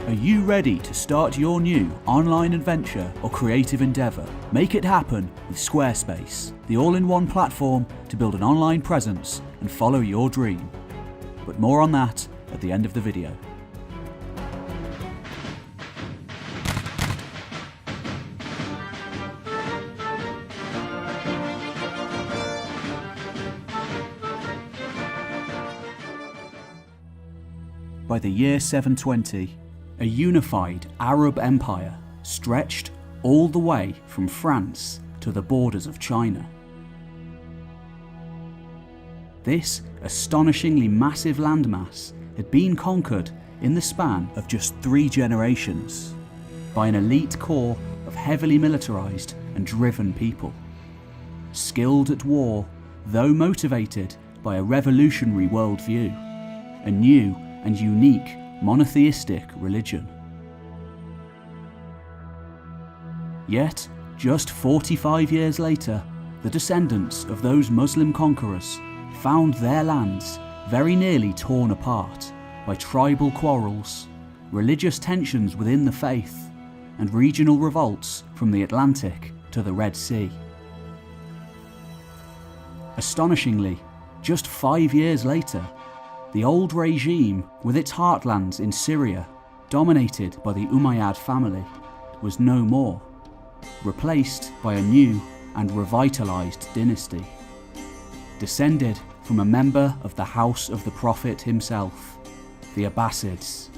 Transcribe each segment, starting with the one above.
Are you ready to start your new online adventure or creative endeavour? Make it happen with Squarespace, the all-in-one platform to build an online presence and follow your dream. But more on that at the end of the video. By the year 720, a unified Arab empire stretched all the way from France to the borders of China. This astonishingly massive landmass had been conquered in the span of just 3 generations by an elite core of heavily militarized and driven people, skilled at war, though motivated by a revolutionary worldview, a new and unique monotheistic religion. Yet, just 45 years later, the descendants of those Muslim conquerors found their lands very nearly torn apart by tribal quarrels, religious tensions within the faith, and regional revolts from the Atlantic to the Red Sea. Astonishingly, just 5 years later, the old regime, with its heartlands in Syria, dominated by the Umayyad family, was no more, replaced by a new and revitalized dynasty, descended from a member of the House of the Prophet himself, the Abbasids.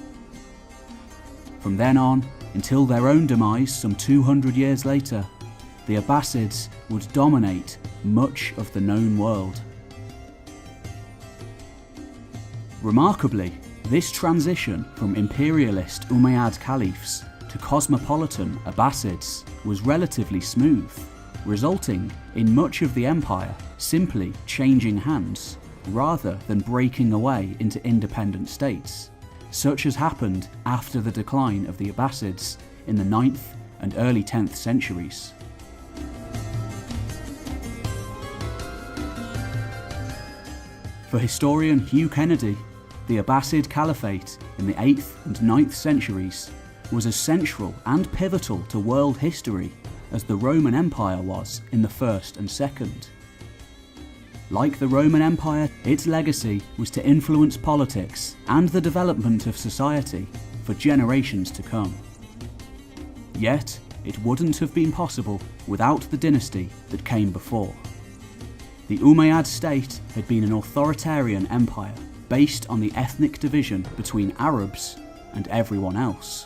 From then on, until their own demise some 200 years later, the Abbasids would dominate much of the known world. Remarkably, this transition from imperialist Umayyad caliphs to cosmopolitan Abbasids was relatively smooth, resulting in much of the empire simply changing hands rather than breaking away into independent states, such as happened after the decline of the Abbasids in the 9th and early 10th centuries. For historian Hugh Kennedy, the Abbasid Caliphate in the 8th and 9th centuries was as central and pivotal to world history as the Roman Empire was in the 1st and 2nd. Like the Roman Empire, its legacy was to influence politics and the development of society for generations to come. Yet, it wouldn't have been possible without the dynasty that came before. The Umayyad state had been an authoritarian empire based on the ethnic division between Arabs and everyone else.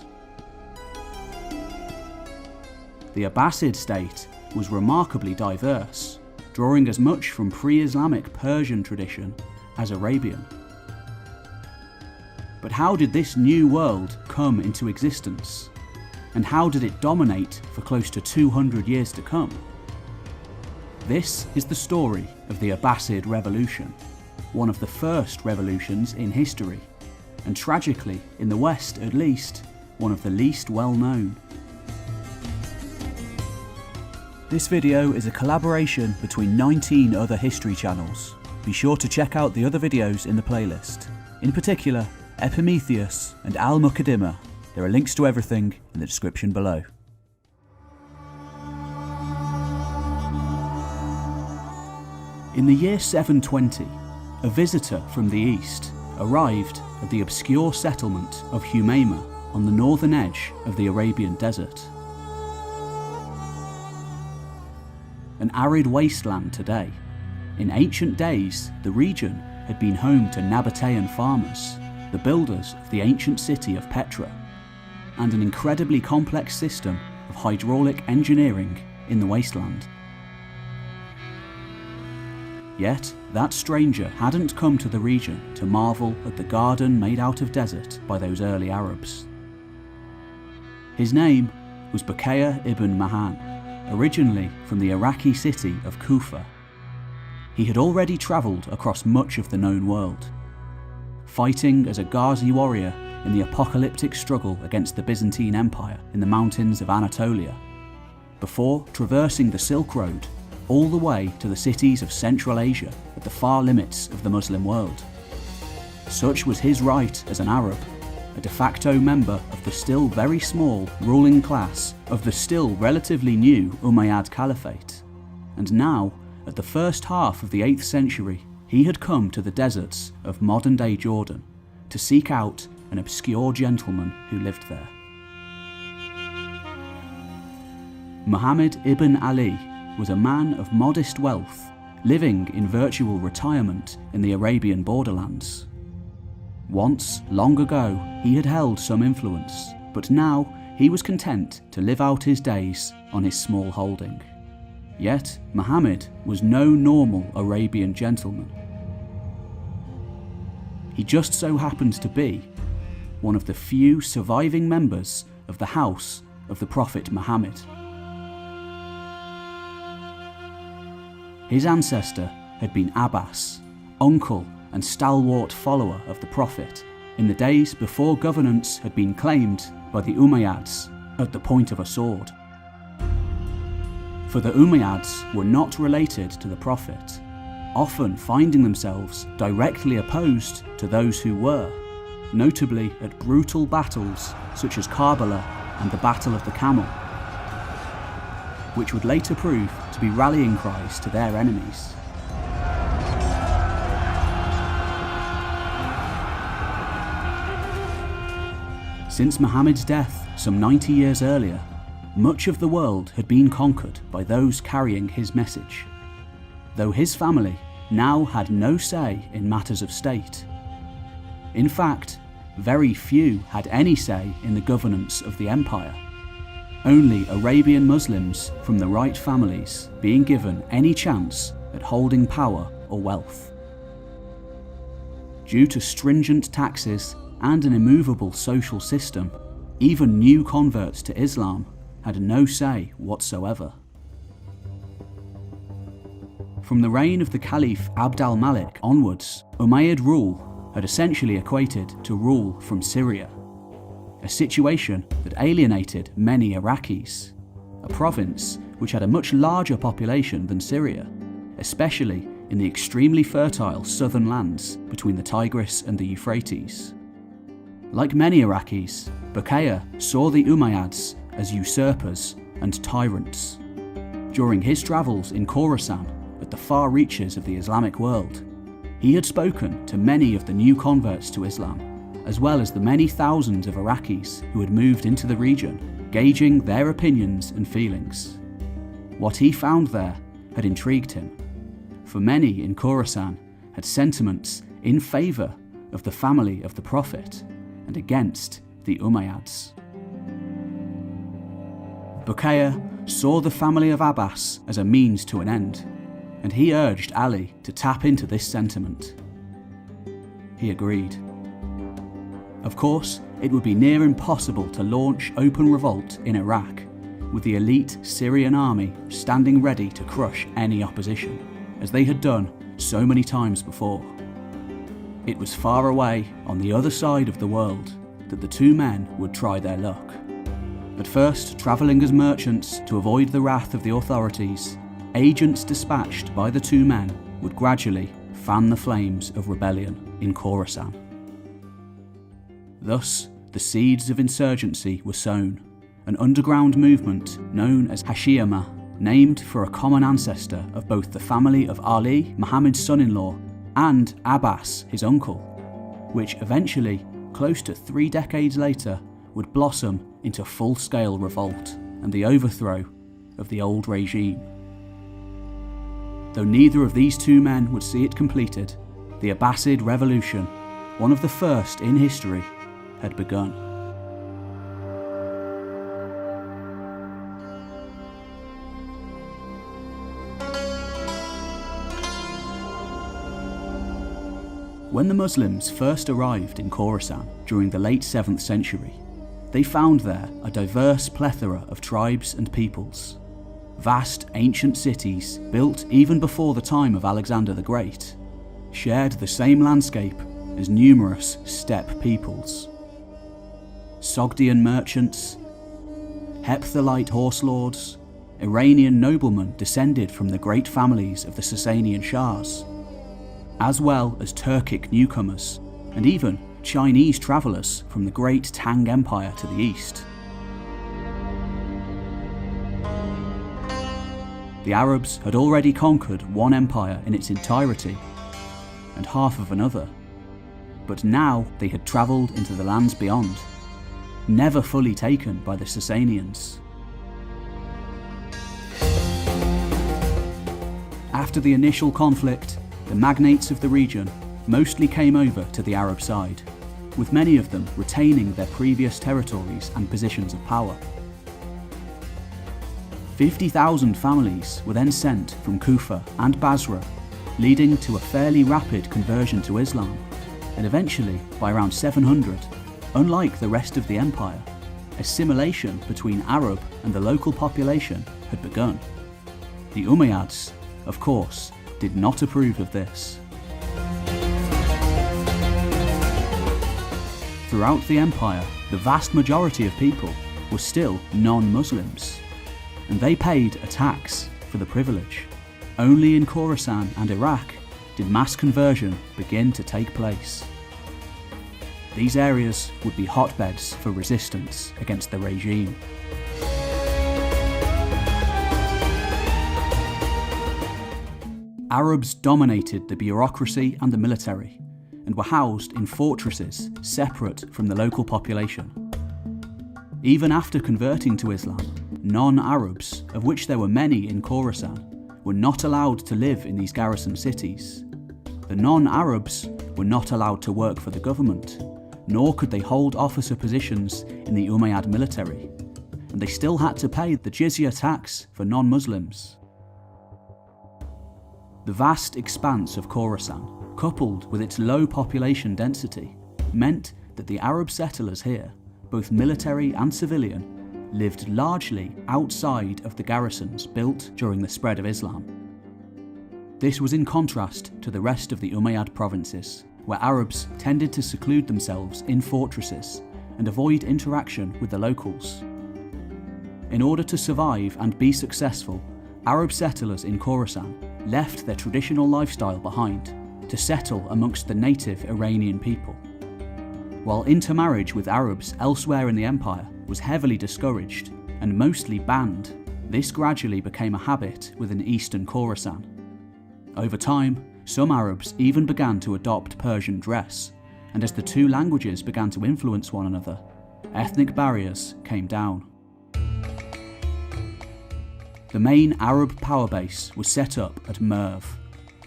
The Abbasid state was remarkably diverse, drawing as much from pre-Islamic Persian tradition as Arabian. But how did this new world come into existence? And how did it dominate for close to 200 years to come? This is the story of the Abbasid Revolution, one of the first revolutions in history, and tragically, in the West at least, one of the least well known. This video is a collaboration between 19 other history channels. Be sure to check out the other videos in the playlist, in particular Epimetheus and Al-Muqaddimah. There are links to everything in the description below. In the year 720, a visitor from the east arrived at the obscure settlement of Umayyad on the northern edge of the Arabian desert. An arid wasteland today, in ancient days the region had been home to Nabatean farmers, the builders of the ancient city of Petra, and an incredibly complex system of hydraulic engineering in the wasteland. Yet, that stranger hadn't come to the region to marvel at the garden made out of desert by those early Arabs. His name was Bukayr ibn Mahan, originally from the Iraqi city of Kufa. He had already travelled across much of the known world, fighting as a Ghazi warrior in the apocalyptic struggle against the Byzantine Empire in the mountains of Anatolia, before traversing the Silk Road all the way to the cities of Central Asia at the far limits of the Muslim world. Such was his right as an Arab, a de facto member of the still very small ruling class of the still relatively new Umayyad Caliphate. And now, at the first half of the 8th century, he had come to the deserts of modern-day Jordan to seek out an obscure gentleman who lived there. Muhammad ibn Ali was a man of modest wealth, living in virtual retirement in the Arabian borderlands. Once, long ago, he had held some influence, but now he was content to live out his days on his small holding. Yet, Muhammad was no normal Arabian gentleman. He just so happened to be one of the few surviving members of the house of the Prophet Muhammad. His ancestor had been Abbas, uncle and stalwart follower of the Prophet in the days before governance had been claimed by the Umayyads at the point of a sword. For the Umayyads were not related to the Prophet, often finding themselves directly opposed to those who were, notably at brutal battles such as Karbala and the Battle of the Camel, which would later prove to be rallying cries to their enemies. Since Muhammad's death some 90 years earlier, much of the world had been conquered by those carrying his message, though his family now had no say in matters of state. In fact, very few had any say in the governance of the empire, only Arabian Muslims from the right families being given any chance at holding power or wealth. Due to stringent taxes and an immovable social system, even new converts to Islam had no say whatsoever. From the reign of the Caliph Abd al-Malik onwards, Umayyad rule had essentially equated to rule from Syria, a situation that alienated many Iraqis, a province which had a much larger population than Syria, especially in the extremely fertile southern lands between the Tigris and the Euphrates. Like many Iraqis, Buqayya saw the Umayyads as usurpers and tyrants. During his travels in Khorasan, at the far reaches of the Islamic world, he had spoken to many of the new converts to Islam, as well as the many thousands of Iraqis who had moved into the region, gauging their opinions and feelings. What he found there had intrigued him, for many in Khorasan had sentiments in favour of the family of the Prophet and against the Umayyads. Buqayya saw the family of Abbas as a means to an end, and he urged Ali to tap into this sentiment. He agreed. Of course, it would be near impossible to launch open revolt in Iraq, with the elite Syrian army standing ready to crush any opposition, as they had done so many times before. It was far away on the other side of the world that the two men would try their luck. At first, travelling as merchants to avoid the wrath of the authorities, agents dispatched by the two men would gradually fan the flames of rebellion in Khorasan. Thus, the seeds of insurgency were sown, an underground movement known as Hashiyama, named for a common ancestor of both the family of Ali, Muhammad's son-in-law, and Abbas, his uncle, which eventually, close to 3 decades later, would blossom into full-scale revolt and the overthrow of the old regime. Though neither of these two men would see it completed, the Abbasid revolution, one of the first in history, had begun. When the Muslims first arrived in Khorasan during the late 7th century, they found there a diverse plethora of tribes and peoples. Vast ancient cities, built even before the time of Alexander the Great, shared the same landscape as numerous steppe peoples. Sogdian merchants, Hephthalite horse lords, Iranian noblemen descended from the great families of the Sasanian Shahs, as well as Turkic newcomers, and even Chinese travellers from the great Tang Empire to the east. The Arabs had already conquered one empire in its entirety, and half of another, but now they had travelled into the lands beyond, never fully taken by the Sasanians. After the initial conflict, the magnates of the region mostly came over to the Arab side, with many of them retaining their previous territories and positions of power. 50,000 families were then sent from Kufa and Basra, leading to a fairly rapid conversion to Islam, and eventually, by around 700, unlike the rest of the empire, assimilation between Arab and the local population had begun. The Umayyads, of course, did not approve of this. Throughout the empire, the vast majority of people were still non-Muslims, and they paid a tax for the privilege. Only in Khorasan and Iraq did mass conversion begin to take place. These areas would be hotbeds for resistance against the regime. Arabs dominated the bureaucracy and the military, and were housed in fortresses separate from the local population. Even after converting to Islam, non-Arabs, of which there were many in Khorasan, were not allowed to live in these garrison cities. The non-Arabs were not allowed to work for the government, nor could they hold officer positions in the Umayyad military, and they still had to pay the jizya tax for non-Muslims. The vast expanse of Khorasan, coupled with its low population density, meant that the Arab settlers here, both military and civilian, lived largely outside of the garrisons built during the spread of Islam. This was in contrast to the rest of the Umayyad provinces, where Arabs tended to seclude themselves in fortresses and avoid interaction with the locals. In order to survive and be successful, Arab settlers in Khorasan left their traditional lifestyle behind to settle amongst the native Iranian people. While intermarriage with Arabs elsewhere in the empire was heavily discouraged and mostly banned, this gradually became a habit within eastern Khorasan. Over time, some Arabs even began to adopt Persian dress, and as the two languages began to influence one another, ethnic barriers came down. The main Arab power base was set up at Merv,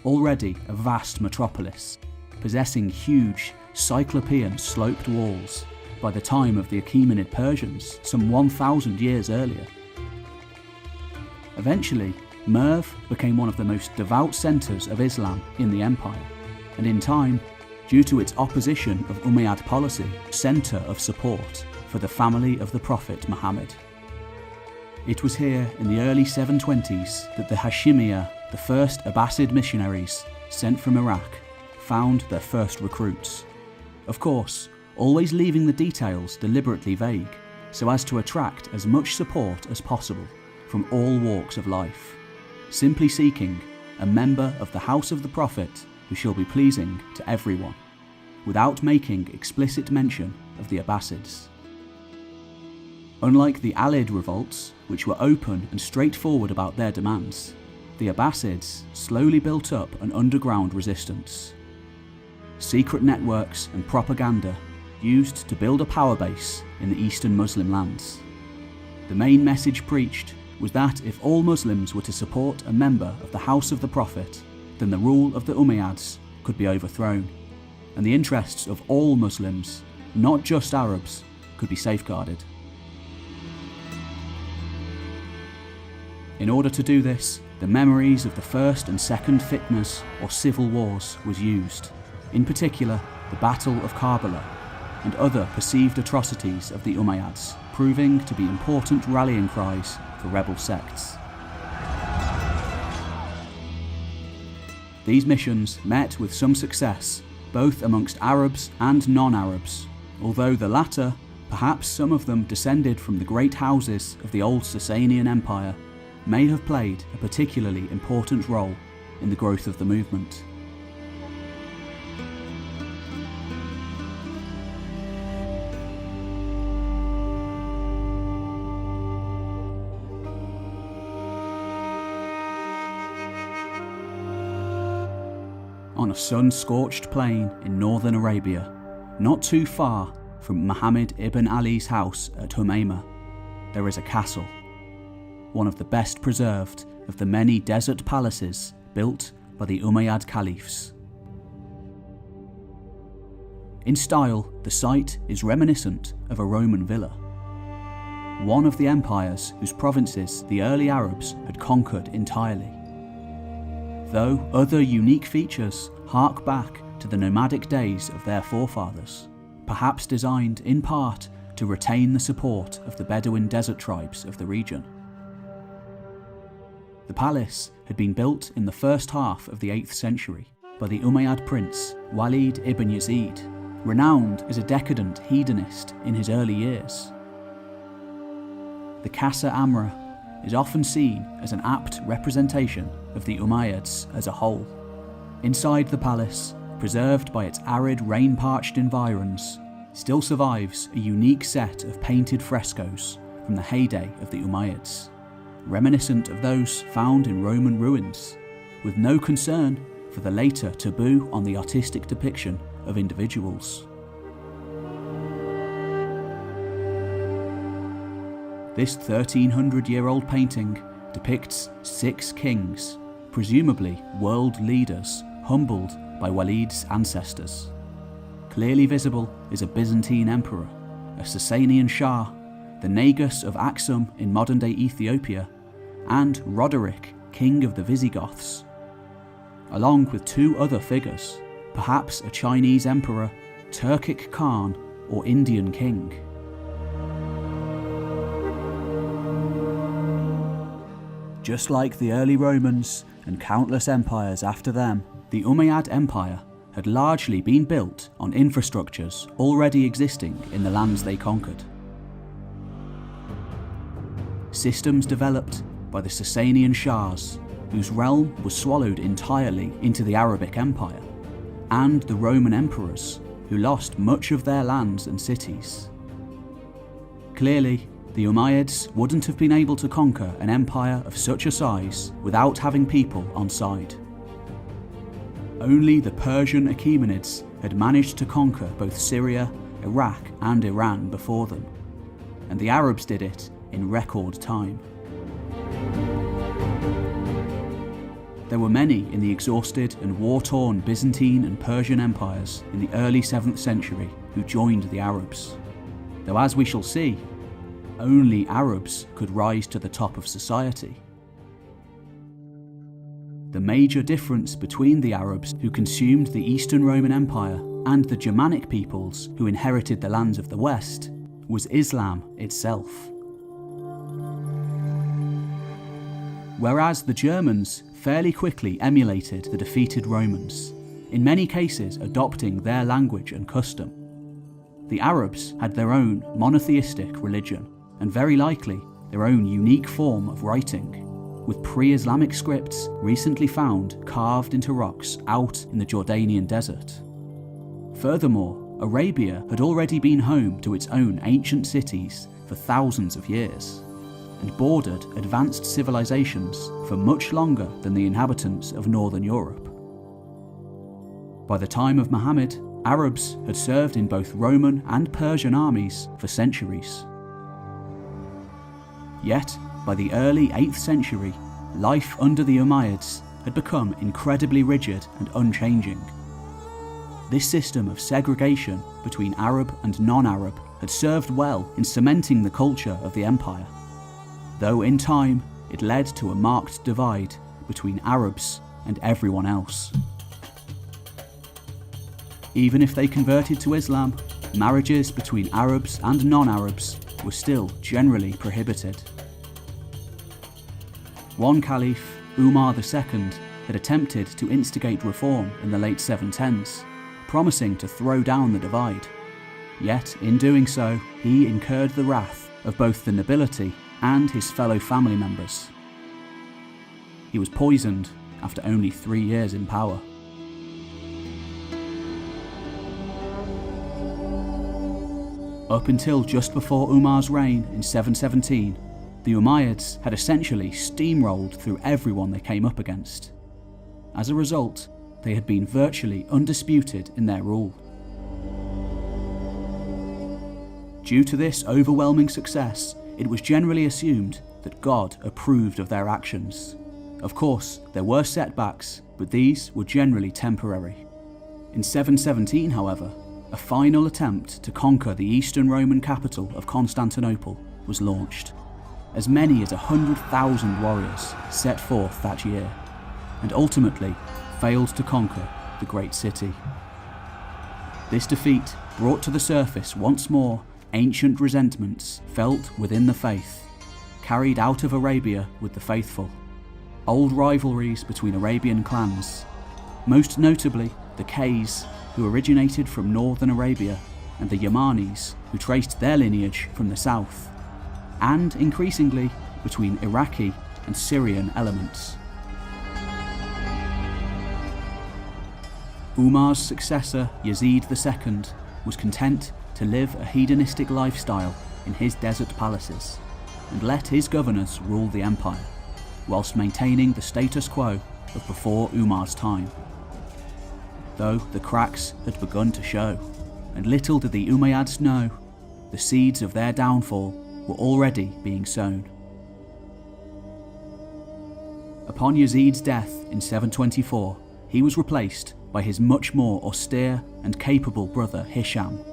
already a vast metropolis, possessing huge Cyclopean sloped walls by the time of the Achaemenid Persians some 1,000 years earlier. Eventually, Merv became one of the most devout centres of Islam in the empire, and in time, due to its opposition of Umayyad policy, centre of support for the family of the Prophet Muhammad. It was here in the early 720s that the Hashimiyya, the first Abbasid missionaries sent from Iraq, found their first recruits. Of course, always leaving the details deliberately vague, so as to attract as much support as possible from all walks of life, simply seeking a member of the house of the Prophet who shall be pleasing to everyone, without making explicit mention of the Abbasids. Unlike the Alid revolts, which were open and straightforward about their demands, the Abbasids slowly built up an underground resistance. Secret networks and propaganda used to build a power base in the eastern Muslim lands. The main message preached was that if all Muslims were to support a member of the house of the Prophet, then the rule of the Umayyads could be overthrown, and the interests of all Muslims, not just Arabs, could be safeguarded. In order to do this, the memories of the first and second fitnas or civil wars was used, in particular the Battle of Karbala and other perceived atrocities of the Umayyads, proving to be important rallying cries for rebel sects. These missions met with some success, both amongst Arabs and non-Arabs, although the latter, perhaps some of them descended from the great houses of the old Sasanian Empire, may have played a particularly important role in the growth of the movement. on a sun-scorched plain in northern Arabia, not too far from Muhammad ibn Ali's house at Humayma, there is a castle, one of the best preserved of the many desert palaces built by the Umayyad caliphs. In style, the site is reminiscent of a Roman villa, one of the empires whose provinces the early Arabs had conquered entirely. Though other unique features hark back to the nomadic days of their forefathers, perhaps designed in part to retain the support of the Bedouin desert tribes of the region. The palace had been built in the first half of the 8th century by the Umayyad prince Walid ibn Yazid, renowned as a decadent hedonist in his early years. The Casa Amra is often seen as an apt representation of the Umayyads as a whole. Inside the palace, preserved by its arid, rain-parched environs, still survives a unique set of painted frescoes from the heyday of the Umayyads, reminiscent of those found in Roman ruins, with no concern for the later taboo on the artistic depiction of individuals. This 1300-year-old painting depicts 6 kings, presumably world leaders, humbled by Walid's ancestors. Clearly visible is a Byzantine emperor, a Sasanian Shah, the Negus of Aksum in modern-day Ethiopia, and Roderick, king of the Visigoths, along with 2 other figures, perhaps a Chinese emperor, Turkic Khan, or Indian king. Just like the early Romans and countless empires after them, the Umayyad Empire had largely been built on infrastructures already existing in the lands they conquered. Systems developed by the Sasanian Shahs, whose realm was swallowed entirely into the Arabic Empire, and the Roman emperors, who lost much of their lands and cities. Clearly, the Umayyads wouldn't have been able to conquer an empire of such a size without having people on side. Only the Persian Achaemenids had managed to conquer both Syria, Iraq and Iran before them, and the Arabs did it in record time. There were many in the exhausted and war-torn Byzantine and Persian empires in the early 7th century who joined the Arabs, though as we shall see, only Arabs could rise to the top of society. The major difference between the Arabs who consumed the Eastern Roman Empire and the Germanic peoples who inherited the lands of the West was Islam itself. Whereas the Germans fairly quickly emulated the defeated Romans, in many cases adopting their language and custom, the Arabs had their own monotheistic religion, and very likely their own unique form of writing, with pre-Islamic scripts recently found carved into rocks out in the Jordanian desert. Furthermore, Arabia had already been home to its own ancient cities for thousands of years, and bordered advanced civilizations for much longer than the inhabitants of northern Europe. By the time of Muhammad, Arabs had served in both Roman and Persian armies for centuries. Yet, by the early 8th century, life under the Umayyads had become incredibly rigid and unchanging. This system of segregation between Arab and non-Arab had served well in cementing the culture of the empire, though in time it led to a marked divide between Arabs and everyone else. Even if they converted to Islam, marriages between Arabs and non-Arabs were still generally prohibited. One caliph, Umar II, had attempted to instigate reform in the late 710s, promising to throw down the divide. Yet, in doing so, he incurred the wrath of both the nobility and his fellow family members. He was poisoned after only 3 years in power. Up until just before Umar's reign in 717, the Umayyads had essentially steamrolled through everyone they came up against. As a result, they had been virtually undisputed in their rule. Due to this overwhelming success, it was generally assumed that God approved of their actions. Of course, there were setbacks, but these were generally temporary. In 717, however, a final attempt to conquer the Eastern Roman capital of Constantinople was launched. As many as 100,000 warriors set forth that year, and ultimately failed to conquer the great city. This defeat brought to the surface once more ancient resentments felt within the faith, carried out of Arabia with the faithful, old rivalries between Arabian clans, most notably the Qays, who originated from northern Arabia, and the Yamanis, who traced their lineage from the south, and increasingly between Iraqi and Syrian elements. Umar's successor, Yazid II, was content to live a hedonistic lifestyle in his desert palaces, and let his governors rule the empire, whilst maintaining the status quo of before Umar's time. Though the cracks had begun to show, and little did the Umayyads know, the seeds of their downfall were already being sown. Upon Yazid's death in 724, he was replaced by his much more austere and capable brother Hisham,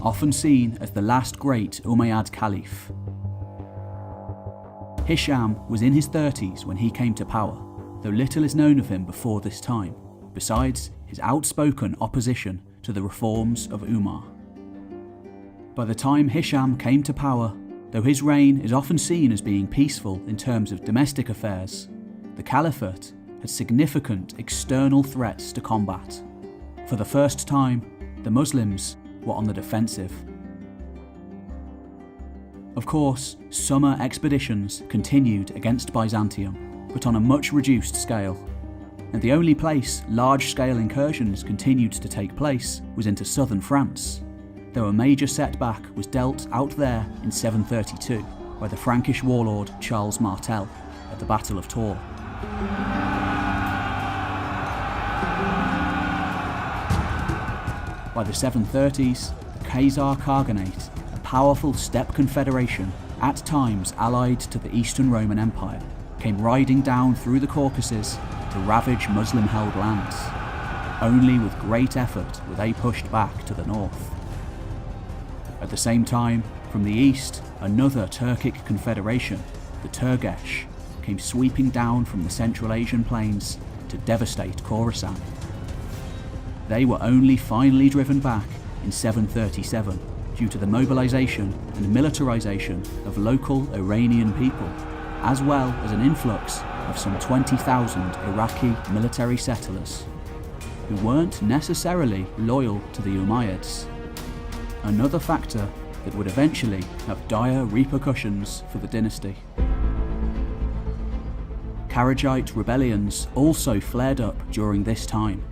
often seen as the last great Umayyad Caliph. Hisham was in his 30s when he came to power, though little is known of him before this time, besides his outspoken opposition to the reforms of Umar. By the time Hisham came to power, though his reign is often seen as being peaceful in terms of domestic affairs, the Caliphate had significant external threats to combat. For the first time, the Muslims were on the defensive. Of course, summer expeditions continued against Byzantium, but on a much reduced scale, and the only place large-scale incursions continued to take place was into southern France, though a major setback was dealt out there in 732 by the Frankish warlord Charles Martel at the Battle of Tours. By the 730s, the Khazar Khaganate, a powerful steppe confederation at times allied to the Eastern Roman Empire, came riding down through the Caucasus to ravage Muslim-held lands. Only with great effort were they pushed back to the north. At the same time, from the east, another Turkic confederation, the Turgesh, came sweeping down from the Central Asian plains to devastate Khorasan. They were only finally driven back in 737 due to the mobilization and militarization of local Iranian people, as well as an influx of some 20,000 Iraqi military settlers, who weren't necessarily loyal to the Umayyads. Another factor that would eventually have dire repercussions for the dynasty. Kharijite rebellions also flared up during this time.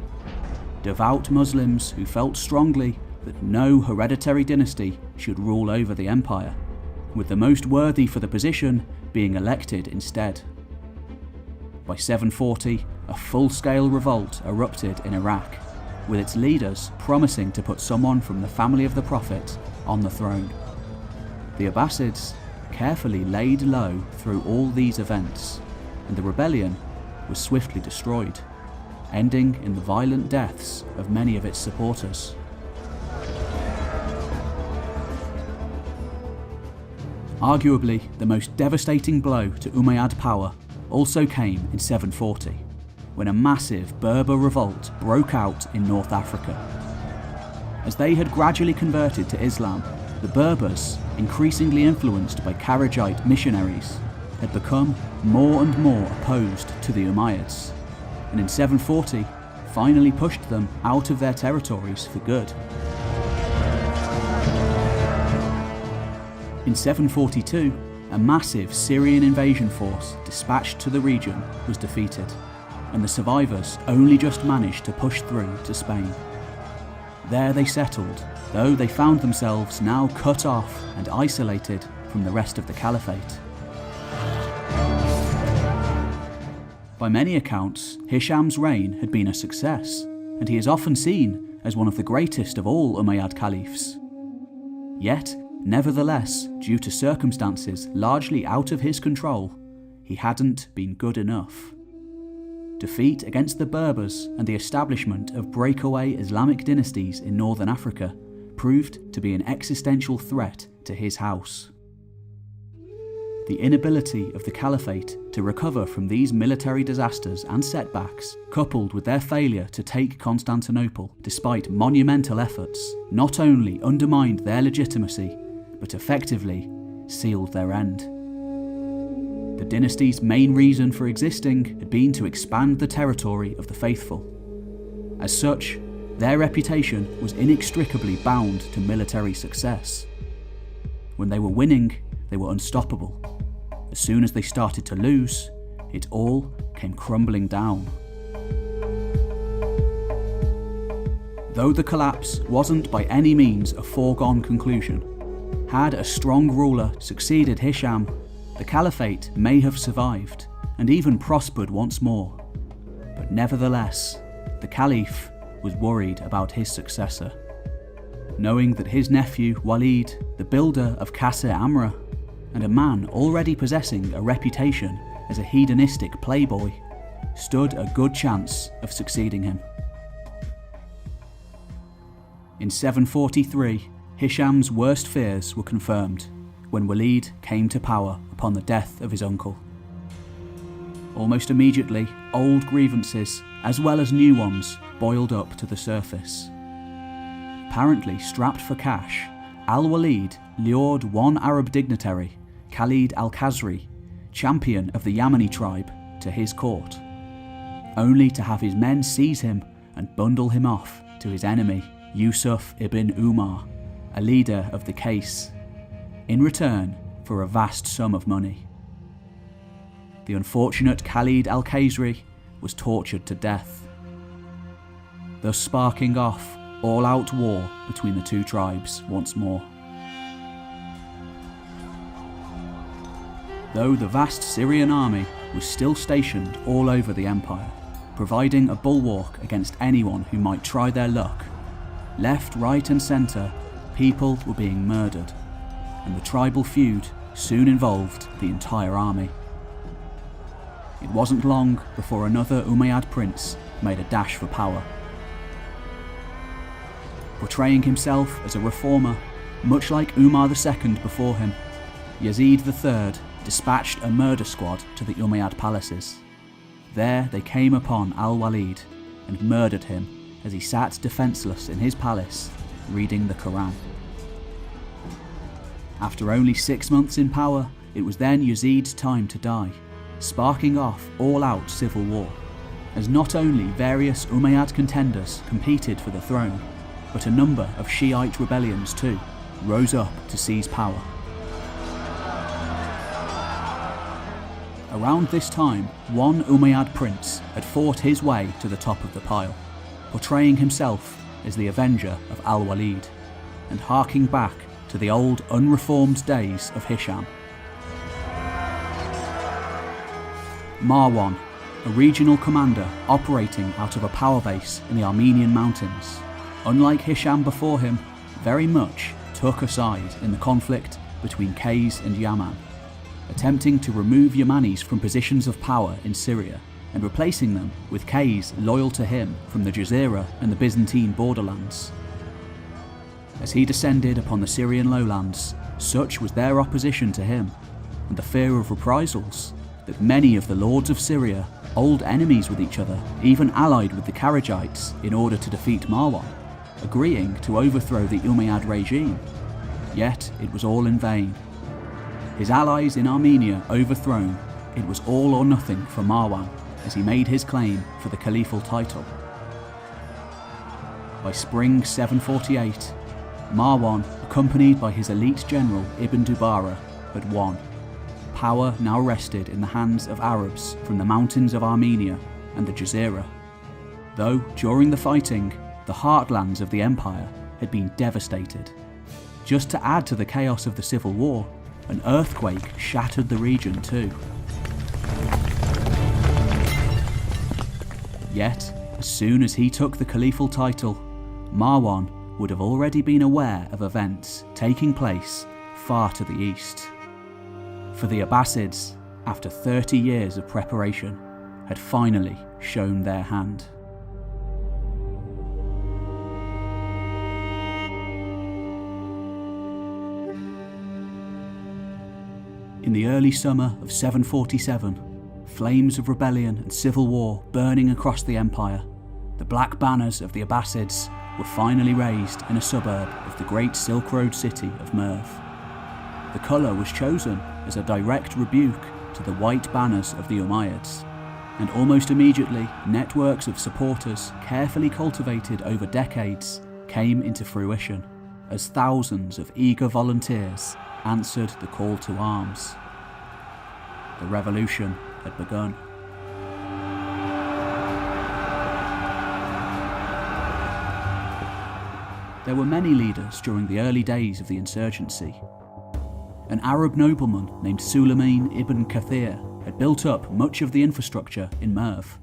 Devout Muslims who felt strongly that no hereditary dynasty should rule over the empire, with the most worthy for the position being elected instead. By 740, a full-scale revolt erupted in Iraq, with its leaders promising to put someone from the family of the Prophet on the throne. The Abbasids carefully laid low through all these events, and the rebellion was swiftly destroyed, ending in the violent deaths of many of its supporters. Arguably, the most devastating blow to Umayyad power also came in 740, when a massive Berber revolt broke out in North Africa. As they had gradually converted to Islam, the Berbers, increasingly influenced by Kharijite missionaries, had become more and more opposed to the Umayyads, and in 740 finally pushed them out of their territories for good. In 742, a massive Syrian invasion force dispatched to the region was defeated, and the survivors only just managed to push through to Spain. There they settled, though they found themselves now cut off and isolated from the rest of the Caliphate. By many accounts, Hisham's reign had been a success, and he is often seen as one of the greatest of all Umayyad caliphs. Yet, nevertheless, due to circumstances largely out of his control, he hadn't been good enough. Defeat against the Berbers and the establishment of breakaway Islamic dynasties in northern Africa proved to be an existential threat to his house. The inability of the Caliphate to recover from these military disasters and setbacks, coupled with their failure to take Constantinople despite monumental efforts, not only undermined their legitimacy, but effectively sealed their end. The dynasty's main reason for existing had been to expand the territory of the faithful. As such, their reputation was inextricably bound to military success. When they were winning, they were unstoppable. As soon as they started to lose, it all came crumbling down. Though the collapse wasn't by any means a foregone conclusion, had a strong ruler succeeded Hisham, the Caliphate may have survived and even prospered once more. But nevertheless, the Caliph was worried about his successor. Knowing that his nephew Walid, the builder of Qasr Amra, and a man already possessing a reputation as a hedonistic playboy, stood a good chance of succeeding him. In 743, Hisham's worst fears were confirmed when Walid came to power upon the death of his uncle. Almost immediately, old grievances, as well as new ones, boiled up to the surface. Apparently strapped for cash, Al-Walid lured one Arab dignitary, Khalid al-Khazri, champion of the Yamani tribe, to his court, only to have his men seize him and bundle him off to his enemy, Yusuf ibn Umar, a leader of the Qais, in return for a vast sum of money. The unfortunate Khalid al-Khazri was tortured to death, thus sparking off all-out war between the two tribes once more. Though the vast Syrian army was still stationed all over the empire, providing a bulwark against anyone who might try their luck, left, right and centre, people were being murdered, and the tribal feud soon involved the entire army. It wasn't long before another Umayyad prince made a dash for power. Portraying himself as a reformer, much like Umar II before him, Yazid III dispatched a murder squad to the Umayyad palaces. There they came upon Al-Walid and murdered him as he sat defenceless in his palace, reading the Quran. After only 6 months in power, it was then Yazid's time to die, sparking off all-out civil war, as not only various Umayyad contenders competed for the throne, but a number of Shiite rebellions too rose up to seize power. Around this time, one Umayyad prince had fought his way to the top of the pile, portraying himself as the avenger of Al-Walid, and harking back to the old unreformed days of Hisham. Marwan, a regional commander operating out of a power base in the Armenian mountains, unlike Hisham before him, very much took a side in the conflict between Qais and Yaman, attempting to remove Yamanis from positions of power in Syria and replacing them with Qais loyal to him from the Jazeera and the Byzantine borderlands. As he descended upon the Syrian lowlands, such was their opposition to him, and the fear of reprisals, that many of the lords of Syria, old enemies with each other, even allied with the Kharijites in order to defeat Marwan, agreeing to overthrow the Umayyad regime. Yet it was all in vain. His allies in Armenia overthrown, it was all or nothing for Marwan as he made his claim for the caliphal title. By spring 748, Marwan, accompanied by his elite general Ibn Dubara, had won. Power now rested in the hands of Arabs from the mountains of Armenia and the Jazeera. Though, during the fighting, the heartlands of the empire had been devastated. Just to add to the chaos of the civil war, an earthquake shattered the region too. Yet, as soon as he took the caliphal title, Marwan would have already been aware of events taking place far to the east. For the Abbasids, after 30 years of preparation, had finally shown their hand. In the early summer of 747, flames of rebellion and civil war burning across the empire, the black banners of the Abbasids were finally raised in a suburb of the great Silk Road city of Merv. The colour was chosen as a direct rebuke to the white banners of the Umayyads, and almost immediately networks of supporters carefully cultivated over decades came into fruition as thousands of eager volunteers answered the call to arms. The revolution had begun. There were many leaders during the early days of the insurgency. An Arab nobleman named Suleiman ibn Kathir had built up much of the infrastructure in Merv,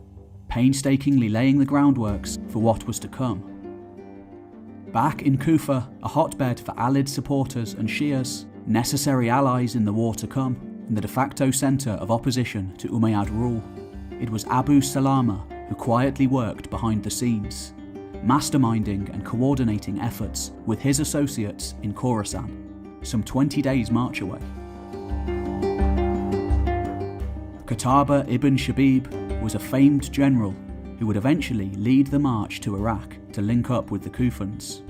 painstakingly laying the groundworks for what was to come. Back in Kufa, a hotbed for Alid supporters and Shias, necessary allies in the war to come, and the de facto centre of opposition to Umayyad rule, it was Abu Salama who quietly worked behind the scenes, masterminding and coordinating efforts with his associates in Khorasan, some 20 days' march away. Qutaba ibn Shabib was a famed general who would eventually lead the march to Iraq to link up with the Kufans.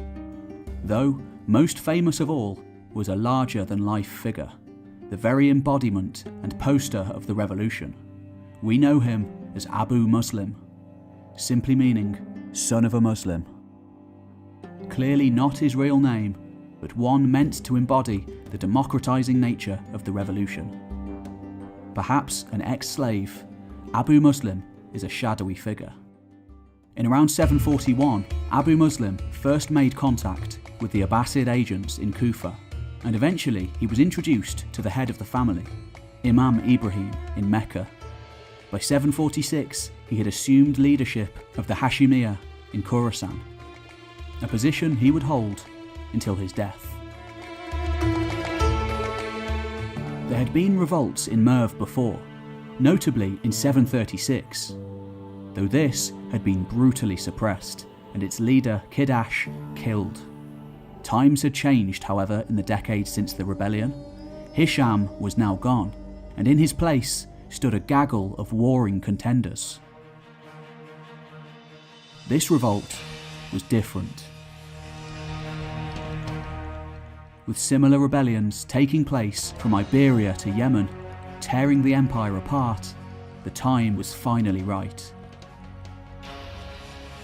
Though most famous of all was a larger-than-life figure, the very embodiment and poster of the revolution. We know him as Abu Muslim, simply meaning son of a Muslim. Clearly not his real name, but one meant to embody the democratizing nature of the revolution. Perhaps an ex-slave, Abu Muslim is a shadowy figure. In around 741, Abu Muslim first made contact with the Abbasid agents in Kufa, and eventually he was introduced to the head of the family, Imam Ibrahim, in Mecca. By 746, he had assumed leadership of the Hashimiyya in Khorasan, a position he would hold until his death. There had been revolts in Merv before, notably in 736, though this had been brutally suppressed and its leader Kidash killed. Times had changed, however, in the decades since the rebellion. Hisham was now gone, and in his place stood a gaggle of warring contenders. This revolt was different. With similar rebellions taking place from Iberia to Yemen, tearing the empire apart, the time was finally right.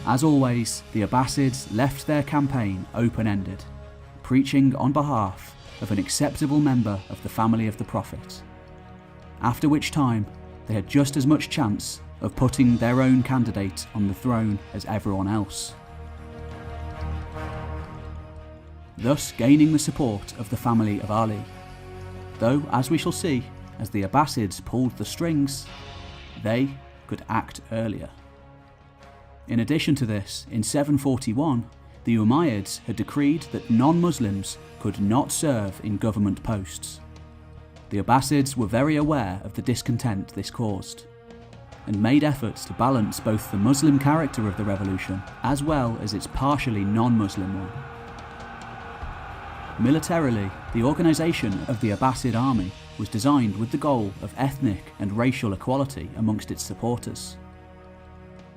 As always, the Abbasids left their campaign open-ended, preaching on behalf of an acceptable member of the family of the Prophet, after which time they had just as much chance of putting their own candidate on the throne as everyone else, thus gaining the support of the family of Ali, though, as we shall see, as the Abbasids pulled the strings, they could act earlier. In addition to this, in 741, the Umayyads had decreed that non-Muslims could not serve in government posts. The Abbasids were very aware of the discontent this caused, and made efforts to balance both the Muslim character of the revolution as well as its partially non-Muslim one. Militarily, the organisation of the Abbasid army was designed with the goal of ethnic and racial equality amongst its supporters.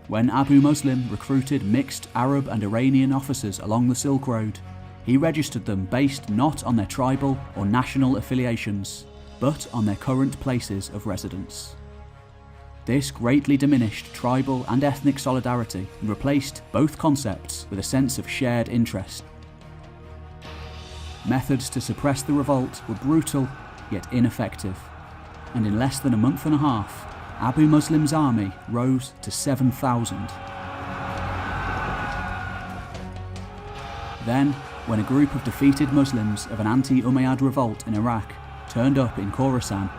When Abu Muslim recruited mixed Arab and Iranian officers along the Silk Road, he registered them based not on their tribal or national affiliations, but on their current places of residence. This greatly diminished tribal and ethnic solidarity and replaced both concepts with a sense of shared interest. Methods to suppress the revolt were brutal yet ineffective, and in less than a month and a half, Abu Muslim's army rose to 7,000. Then, when a group of defeated Muslims of an anti-Umayyad revolt in Iraq turned up in Khorasan,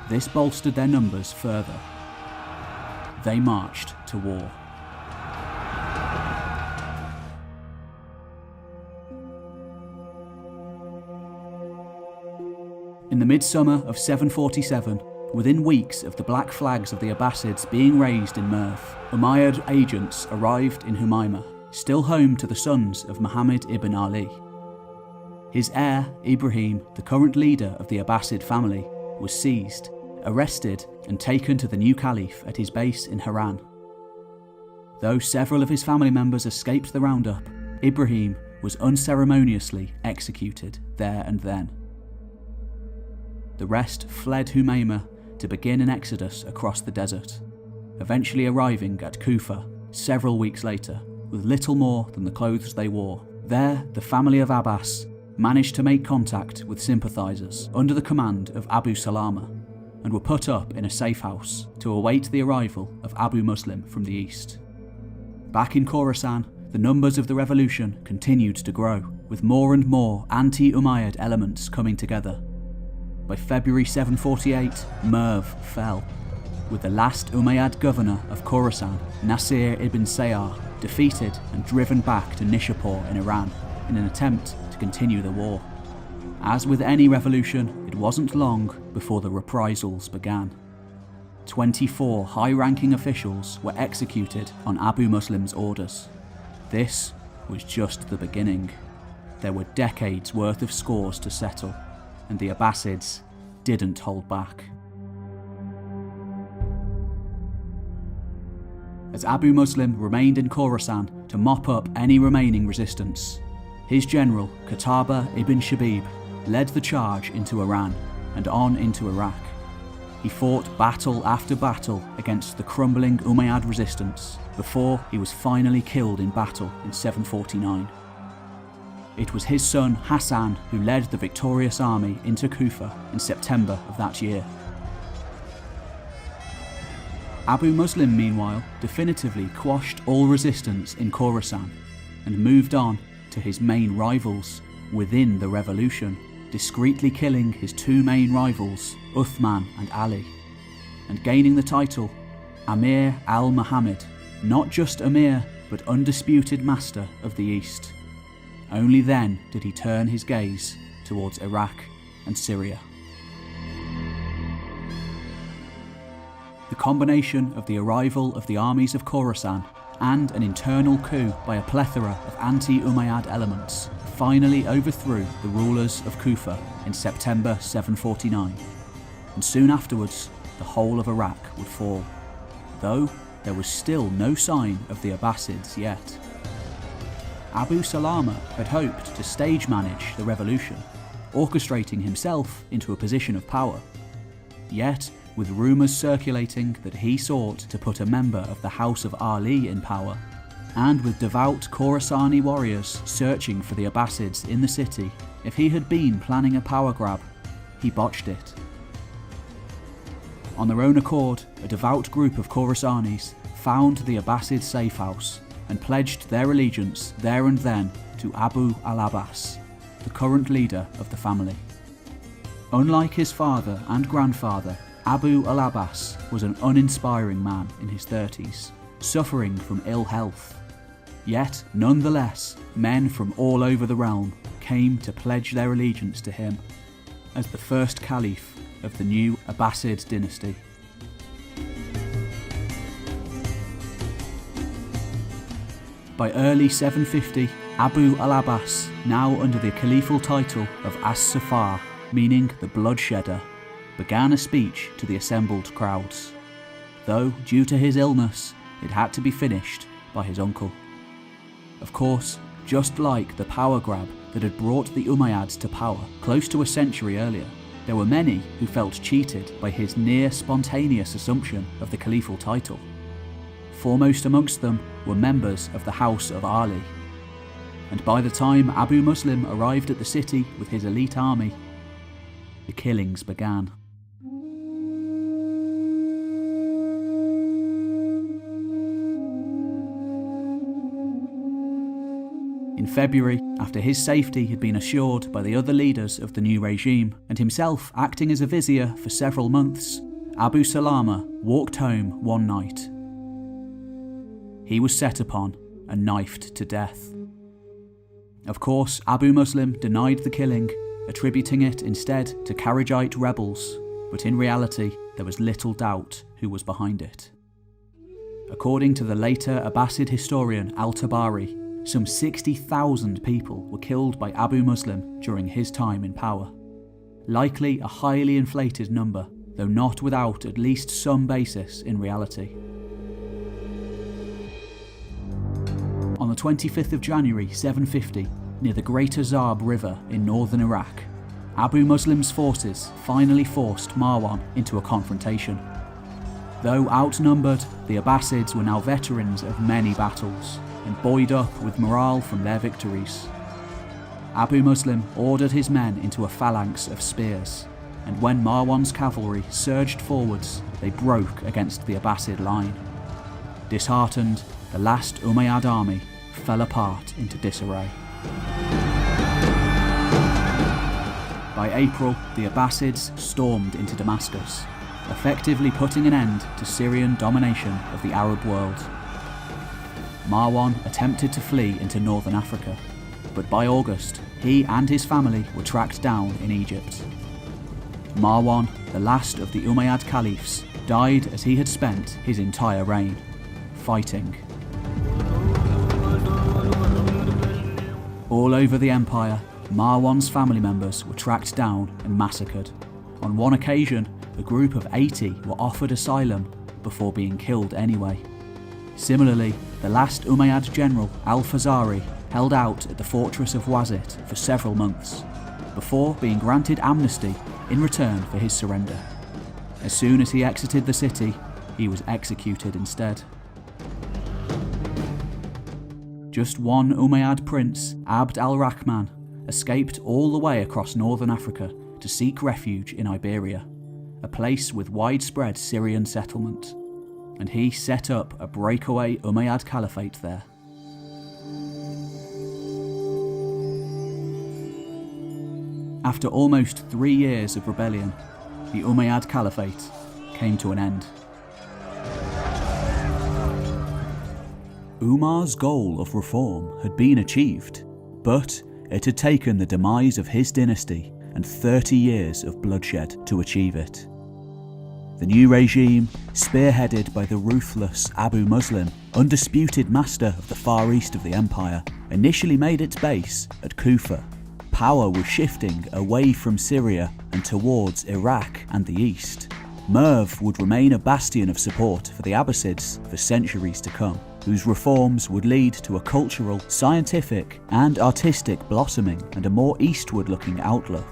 this bolstered their numbers further. They marched to war. In the midsummer of 747, within weeks of the black flags of the Abbasids being raised in Merv, Umayyad agents arrived in Humayma, still home to the sons of Muhammad ibn Ali. His heir, Ibrahim, the current leader of the Abbasid family, was seized, arrested and taken to the new caliph at his base in Haran. Though several of his family members escaped the roundup, Ibrahim was unceremoniously executed there and then. The rest fled Humayma to begin an exodus across the desert, eventually arriving at Kufa several weeks later with little more than the clothes they wore. There, the family of Abbas managed to make contact with sympathisers under the command of Abu Salama and were put up in a safe house to await the arrival of Abu Muslim from the east. Back in Khorasan, the numbers of the revolution continued to grow, with more and more anti-Umayyad elements coming together. By February 748, Merv fell, with the last Umayyad governor of Khorasan, Nasir ibn Sayyar, defeated and driven back to Nishapur in Iran in an attempt to continue the war. As with any revolution, it wasn't long before the reprisals began. 24 high-ranking officials were executed on Abu Muslim's orders. This was just the beginning. There were decades worth of scores to settle, and the Abbasids didn't hold back. As Abu Muslim remained in Khorasan to mop up any remaining resistance, his general, Qutaba ibn Shabib, led the charge into Iran and on into Iraq. He fought battle after battle against the crumbling Umayyad resistance before he was finally killed in battle in 749. It was his son Hassan who led the victorious army into Kufa in September of that year. Abu Muslim, meanwhile, definitively quashed all resistance in Khorasan and moved on to his main rivals within the revolution, discreetly killing his two main rivals, Uthman and Ali, and gaining the title Amir al-Muhammad, not just Amir, but undisputed master of the East. Only then did he turn his gaze towards Iraq and Syria. The combination of the arrival of the armies of Khorasan and an internal coup by a plethora of anti-Umayyad elements finally overthrew the rulers of Kufa in September 749, and soon afterwards the whole of Iraq would fall, though there was still no sign of the Abbasids yet. Abu Salama had hoped to stage manage the revolution, orchestrating himself into a position of power. Yet, with rumours circulating that he sought to put a member of the House of Ali in power, and with devout Khorasani warriors searching for the Abbasids in the city, if he had been planning a power grab, he botched it. On their own accord, a devout group of Khorasanis found the Abbasid safe house and pledged their allegiance there and then to Abu al-Abbas, the current leader of the family. Unlike his father and grandfather, Abu al-Abbas was an uninspiring man in his 30s, suffering from ill health. Yet, nonetheless, men from all over the realm came to pledge their allegiance to him as the first caliph of the new Abbasid dynasty. By early 750, Abu al-Abbas, now under the caliphal title of As-Safar, meaning the bloodshedder, began a speech to the assembled crowds, though due to his illness it had to be finished by his uncle. Of course, just like the power grab that had brought the Umayyads to power close to a century earlier, there were many who felt cheated by his near spontaneous assumption of the caliphal title. Foremost amongst them were members of the House of Ali, and by the time Abu Muslim arrived at the city with his elite army, the killings began. In February, after his safety had been assured by the other leaders of the new regime, and himself acting as a vizier for several months, Abu Salama walked home one night. He was set upon and knifed to death. Of course, Abu Muslim denied the killing, attributing it instead to Kharijite rebels, but in reality there was little doubt who was behind it. According to the later Abbasid historian Al-Tabari, some 60,000 people were killed by Abu Muslim during his time in power. Likely a highly inflated number, though not without at least some basis in reality. On the 25th of January 750, near the Great Azab River in northern Iraq, Abu Muslim's forces finally forced Marwan into a confrontation. Though outnumbered, the Abbasids were now veterans of many battles, and buoyed up with morale from their victories. Abu Muslim ordered his men into a phalanx of spears, and when Marwan's cavalry surged forwards, they broke against the Abbasid line. Disheartened, the last Umayyad army fell apart into disarray. By April, the Abbasids stormed into Damascus, effectively putting an end to Syrian domination of the Arab world. Marwan attempted to flee into northern Africa, but by August, he and his family were tracked down in Egypt. Marwan, the last of the Umayyad caliphs, died as he had spent his entire reign, fighting. All over the empire, Marwan's family members were tracked down and massacred. On one occasion, a group of 80 were offered asylum before being killed anyway. Similarly, the last Umayyad general, Al-Fazari, held out at the fortress of Wazit for several months, before being granted amnesty in return for his surrender. As soon as he exited the city, he was executed instead. Just one Umayyad prince, Abd al-Rahman, escaped all the way across northern Africa to seek refuge in Iberia, a place with widespread Syrian settlement, and he set up a breakaway Umayyad Caliphate there. After almost 3 years of rebellion, the Umayyad Caliphate came to an end. Umar's goal of reform had been achieved, but it had taken the demise of his dynasty and 30 years of bloodshed to achieve it. The new regime, spearheaded by the ruthless Abu Muslim, undisputed master of the far east of the empire, initially made its base at Kufa. Power was shifting away from Syria and towards Iraq and the east. Merv would remain a bastion of support for the Abbasids for centuries to come, whose reforms would lead to a cultural, scientific and artistic blossoming and a more eastward-looking outlook.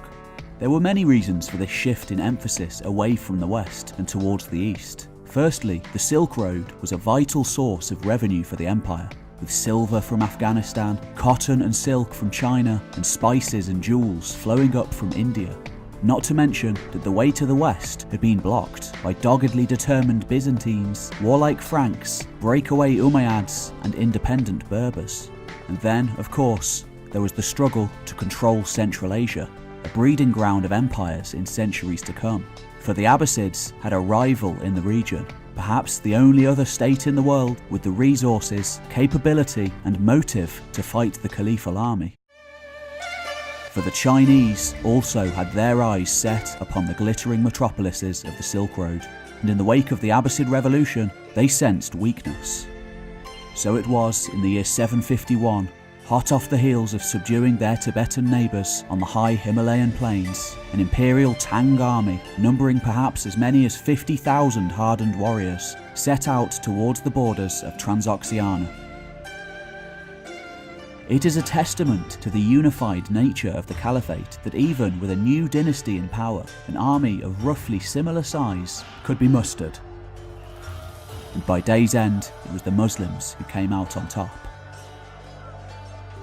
There were many reasons for this shift in emphasis away from the west and towards the east. Firstly, the Silk Road was a vital source of revenue for the empire, with silver from Afghanistan, cotton and silk from China, and spices and jewels flowing up from India. Not to mention that the way to the west had been blocked by doggedly determined Byzantines, warlike Franks, breakaway Umayyads, and independent Berbers. And then, of course, there was the struggle to control Central Asia, a breeding ground of empires in centuries to come. For the Abbasids had a rival in the region, perhaps the only other state in the world with the resources, capability and motive to fight the Caliphal army. For the Chinese also had their eyes set upon the glittering metropolises of the Silk Road, and in the wake of the Abbasid revolution, they sensed weakness. So it was in the year 751, hot off the heels of subduing their Tibetan neighbours on the high Himalayan plains, an imperial Tang army, numbering perhaps as many as 50,000 hardened warriors, set out towards the borders of Transoxiana. It is a testament to the unified nature of the Caliphate that even with a new dynasty in power, an army of roughly similar size could be mustered. And by day's end, it was the Muslims who came out on top,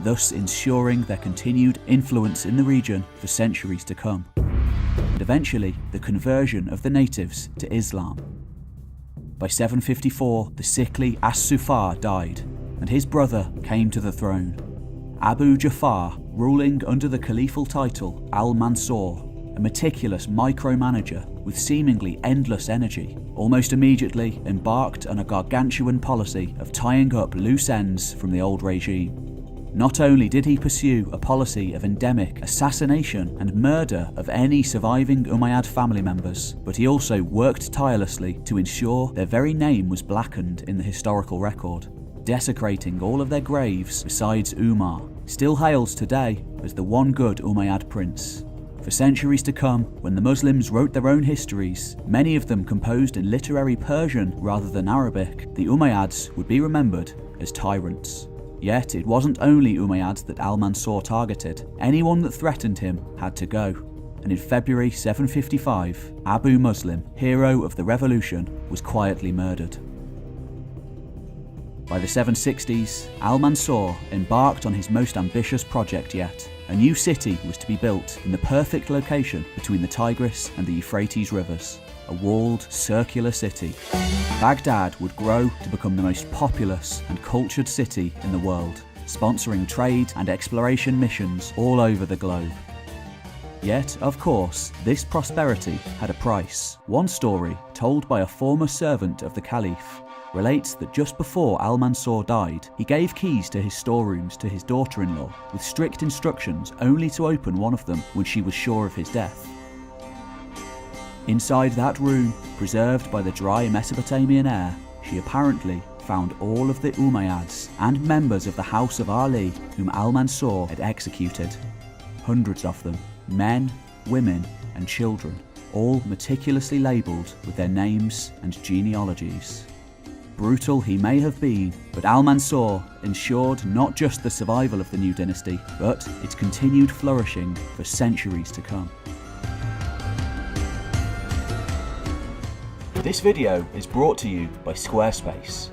thus ensuring their continued influence in the region for centuries to come, and eventually the conversion of the natives to Islam. By 754, the sickly As-Sufar died, and his brother came to the throne, Abu Ja'far, ruling under the caliphal title Al-Mansur, a meticulous micromanager with seemingly endless energy, almost immediately embarked on a gargantuan policy of tying up loose ends from the old regime. Not only did he pursue a policy of endemic assassination and murder of any surviving Umayyad family members, but he also worked tirelessly to ensure their very name was blackened in the historical record, desecrating all of their graves besides Umar, still hails today as the one good Umayyad prince. For centuries to come, when the Muslims wrote their own histories, many of them composed in literary Persian rather than Arabic, the Umayyads would be remembered as tyrants. Yet it wasn't only Umayyad that al-Mansur targeted. Anyone that threatened him had to go. And in February 755, Abu Muslim, hero of the revolution, was quietly murdered. By the 760s, al-Mansur embarked on his most ambitious project yet. A new city was to be built in the perfect location between the Tigris and the Euphrates rivers. A walled, circular city. Baghdad would grow to become the most populous and cultured city in the world, sponsoring trade and exploration missions all over the globe. Yet, of course, this prosperity had a price. One story, told by a former servant of the Caliph, relates that just before al-Mansur died, he gave keys to his storerooms to his daughter-in-law, with strict instructions only to open one of them when she was sure of his death. Inside that room, preserved by the dry Mesopotamian air, she apparently found all of the Umayyads and members of the House of Ali whom al-Mansur had executed. Hundreds of them, men, women and children, all meticulously labelled with their names and genealogies. Brutal he may have been, but al-Mansur ensured not just the survival of the new dynasty, but its continued flourishing for centuries to come. This video is brought to you by Squarespace.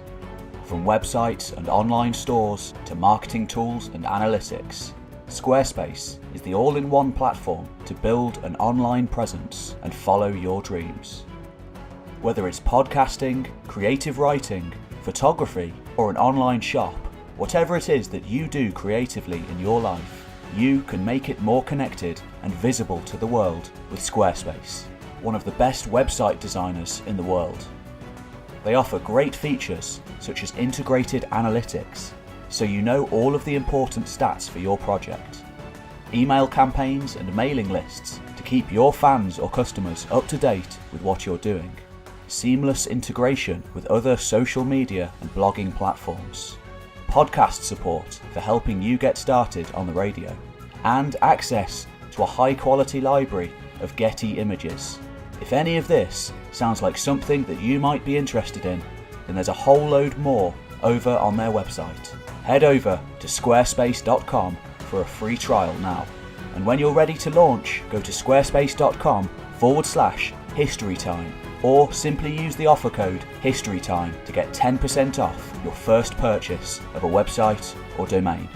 From websites and online stores to marketing tools and analytics, Squarespace is the all-in-one platform to build an online presence and follow your dreams. Whether it's podcasting, creative writing, photography, or an online shop, whatever it is that you do creatively in your life, you can make it more connected and visible to the world with Squarespace, one of the best website designers in the world. They offer great features such as integrated analytics, so you know all of the important stats for your project, email campaigns and mailing lists to keep your fans or customers up to date with what you're doing, seamless integration with other social media and blogging platforms, podcast support for helping you get started on the radio, and access to a high-quality library of Getty images. If any of this sounds like something that you might be interested in, then there's a whole load more over on their website. Head over to squarespace.com for a free trial now. And when you're ready to launch, go to squarespace.com/historytime or simply use the offer code HISTORYTIME to get 10% off your first purchase of a website or domain.